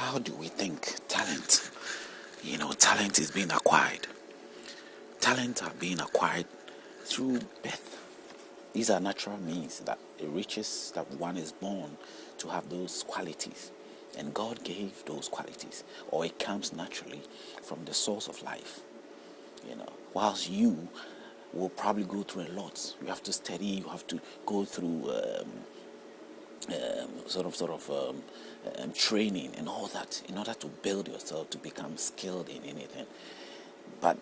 how do we think talent? Talent is being acquired. Talent are being acquired through birth. These are natural means that it reaches that one is born to have those qualities. And God gave those qualities, or it comes naturally from the source of life. Whilst you will probably go through a lot. You have to study, you have to go through training and all that in order to build yourself to become skilled in anything. But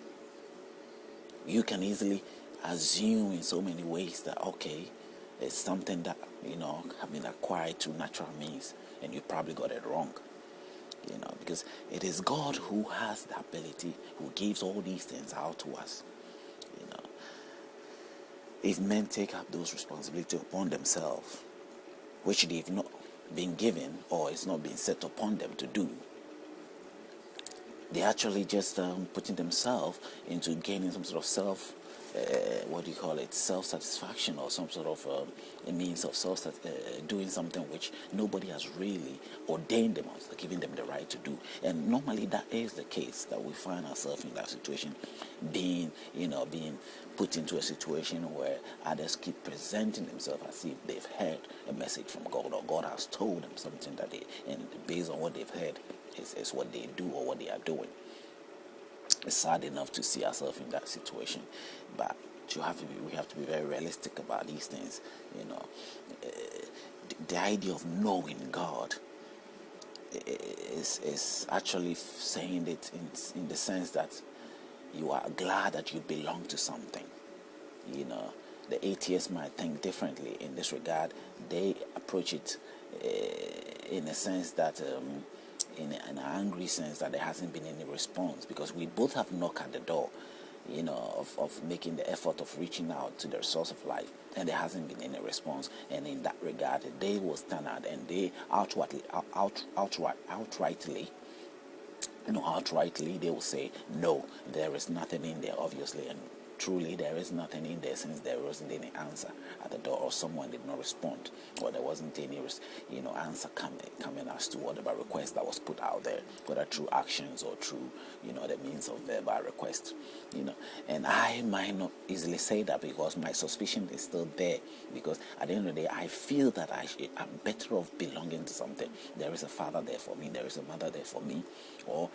you can easily assume in so many ways that it's something that have been acquired through natural means, and you probably got it wrong. Because it is God who has the ability, who gives all these things out to us. If men take up those responsibilities upon themselves, which they've not been given or it's not been set upon them to do, they actually just putting themselves into gaining some sort of self-satisfaction, or some sort of a means of doing something which nobody has really ordained them as giving them the right to do. And normally that is the case, that we find ourselves in that situation, being put into a situation where others keep presenting themselves as if they've heard a message from God, or God has told them something and based on what they've heard is what they do or what they are doing. It's sad enough to see ourselves in that situation, but we have to be very realistic about these things. The idea of knowing God is actually saying it in the sense that you are glad that you belong to something. The atheists might think differently in this regard. They approach it in a sense that in an angry sense, that there hasn't been any response, because we both have knocked at the door, of making the effort of reaching out to the source of life, and there hasn't been any response. And in that regard, they will stand out and they outrightly, they will say, no, there is nothing in there, obviously, and truly there is nothing in there, since there wasn't any answer at the door, or someone did not respond, or there wasn't any answer coming as to whatever request that was put out there, whether through actions or through the means of verbal request. And I might not easily say that, because my suspicion is still there, because at the end of the day I feel that I'm better off belonging to something. There is a father there for me, there is a mother there for me, or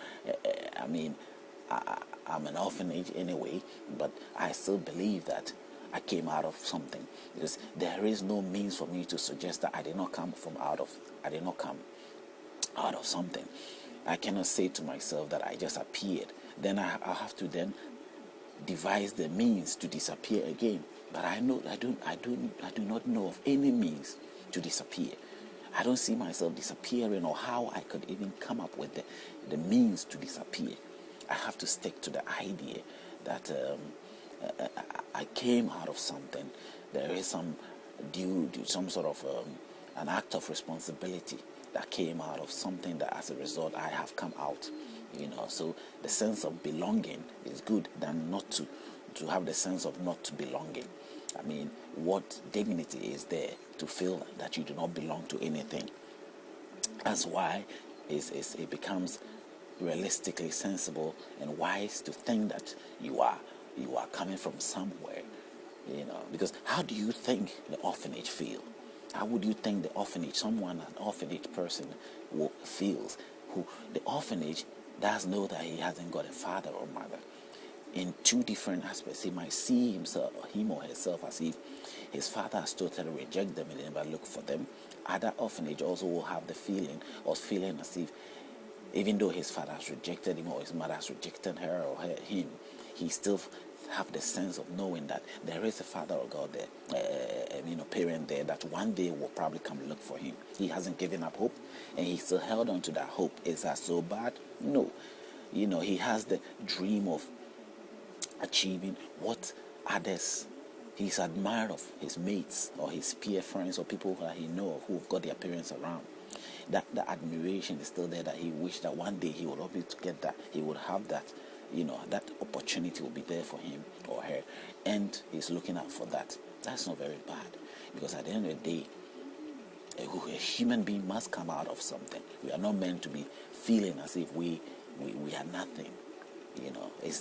I'm an orphanage anyway, but I still believe that I came out of something, because there is no means for me to suggest that I did not come out of something. I cannot say to myself that I just appeared. Then I have to then devise the means to disappear again. But I do not know of any means to disappear. I don't see myself disappearing, or how I could even come up with the means to disappear. I have to stick to the idea that I came out of something. There is some some sort of an act of responsibility that came out of something, that as a result I have come out. So the sense of belonging is good than not to have the sense of not belonging. What dignity is there to feel that you do not belong to anything? That's why it becomes realistically sensible and wise to think that you are coming from somewhere. Because how do you think the orphanage feel? How would you think the orphanage, an orphanage person feels? Who the orphanage does know that he hasn't got a father or mother. In two different aspects, he might see him or herself as if his father has totally rejected them and never looked for them. Other orphanage also will have the feeling as if, even though his father has rejected him or his mother has rejected her or him, he still have the sense of knowing that there is a father or God there, parent there, that one day will probably come look for him. He hasn't given up hope, and he still held on to that hope. Is that so bad? No. He has the dream of achieving what others he's admired of his mates or his peer friends or people that he know of who've got their parents around. That the admiration is still there, that he wished that one day he would be able to get that, he would have that, that opportunity will be there for him or her, and he's looking out for that. That's not very bad, because at the end of the day, a human being must come out of something. We are not meant to be feeling as if we are nothing.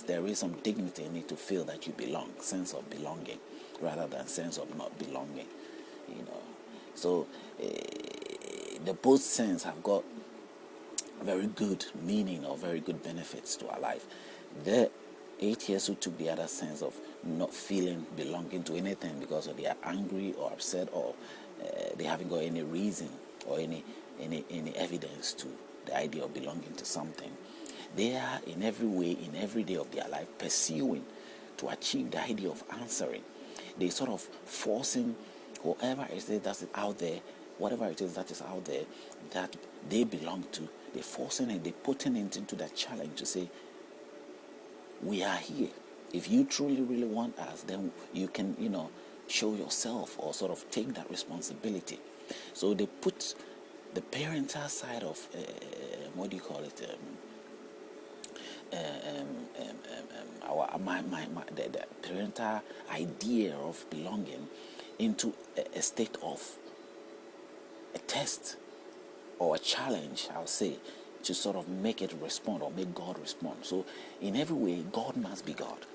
There is some dignity in it to feel that you belong, sense of belonging, rather than sense of not belonging. So the both sense have got very good meaning or very good benefits to our life. The atheists who took the other sense of not feeling belonging to anything because they are angry or upset, or they haven't got any reason or any evidence to the idea of belonging to something. They are in every way, in every day of their life, pursuing to achieve the idea of answering. They sort of forcing whoever it is that is out there, whatever it is that is out there that they belong to, they're forcing it, they're putting it into that challenge to say, we are here. If you truly, really want us, then you can, show yourself or sort of take that responsibility. So they put the parental side of, the parental idea of belonging into a state of a test or a challenge, I'll say, to sort of make it respond or make God respond. So in every way, God must be God.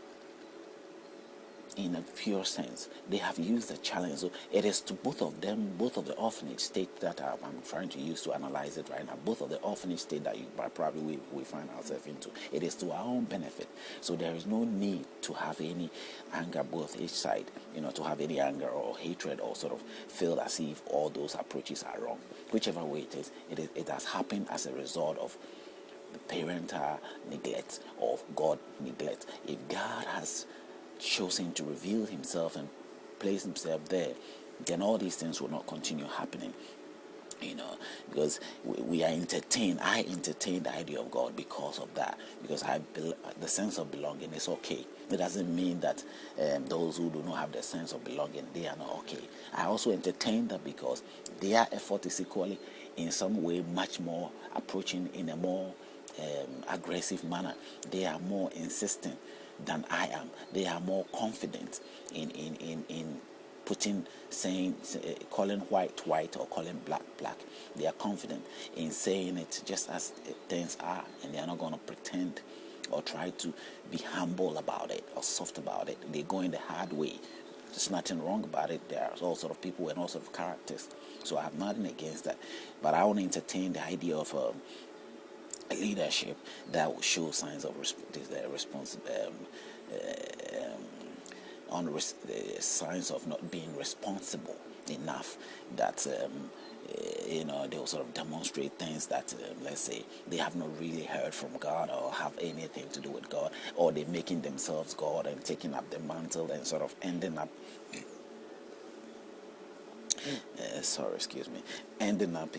In a pure sense, they have used the challenge. So it is to both of them, both of the orphanage state that I'm trying to use to analyze it right now, both of the orphanage state that probably we find ourselves into. It is to our own benefit. So there is no need to have any anger both each side, to have any anger or hatred or sort of feel as if all those approaches are wrong. Whichever way it is, it has happened as a result of the parental neglect or God neglect. If God has chosen to reveal himself and place himself there, then all these things will not continue happening, because we are entertained. I entertain the idea of God because of that, because the sense of belonging is okay. It doesn't mean that those who do not have the sense of belonging, they are not okay. I also entertain that because their effort is equally in some way much more approaching in a more aggressive manner. They are more insistent than I am. They are more confident in calling white or calling black. They are confident in saying it just as things are, and they are not going to pretend or try to be humble about it or soft about it. They go in the hard way. There's nothing wrong about it. There are all sort of people and all sort of characters. So I have nothing against that. But I want to entertain the idea of a leadership that will show signs of signs of not being responsible enough, that they will sort of demonstrate things that let's say they have not really heard from God or have anything to do with God, or they're making themselves God and taking up the mantle and sort of ending up ending up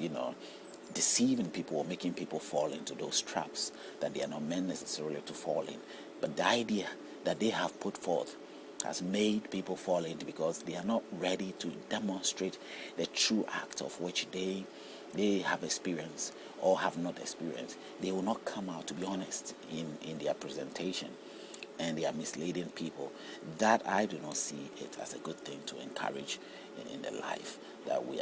deceiving people or making people fall into those traps that they are not meant necessarily to fall in. But the idea that they have put forth has made people fall into, because they are not ready to demonstrate the true act of which they have experienced or have not experienced. They will not come out to be honest in their presentation, and they are misleading people. That I do not see it as a good thing to encourage in the life, that we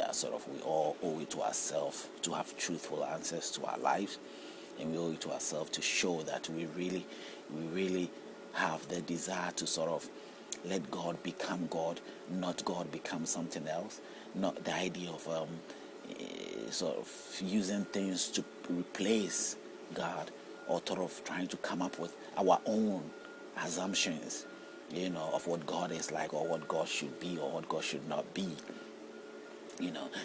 all owe it to ourselves to have truthful answers to our lives, and we owe it to ourselves to show that we really have the desire to sort of let God become God, not God become something else, not the idea of sort of using things to replace God, or sort of trying to come up with our own assumptions, of what God is like, or what God should be, or what God should not be.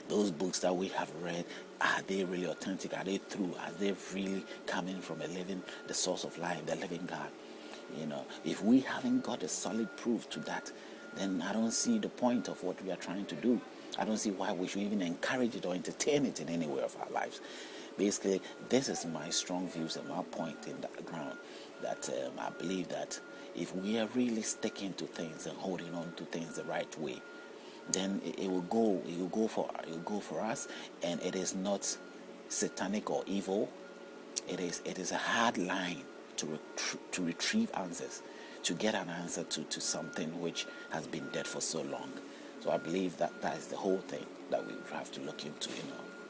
Those books that we have read, are they really authentic? Are they true? Are they really coming from the source of life, the living God? If we haven't got a solid proof to that, then I don't see the point of what we are trying to do. I don't see why we should even encourage it or entertain it in any way of our lives. Basically, this is my strong views and my point in that ground, that I believe that if we are really sticking to things and holding on to things the right way, then it will go for us, and it is not satanic or evil. It is a hard line to retrieve answers, to get an answer to something which has been dead for so long. So I believe that is the whole thing. that we have to look into, you know.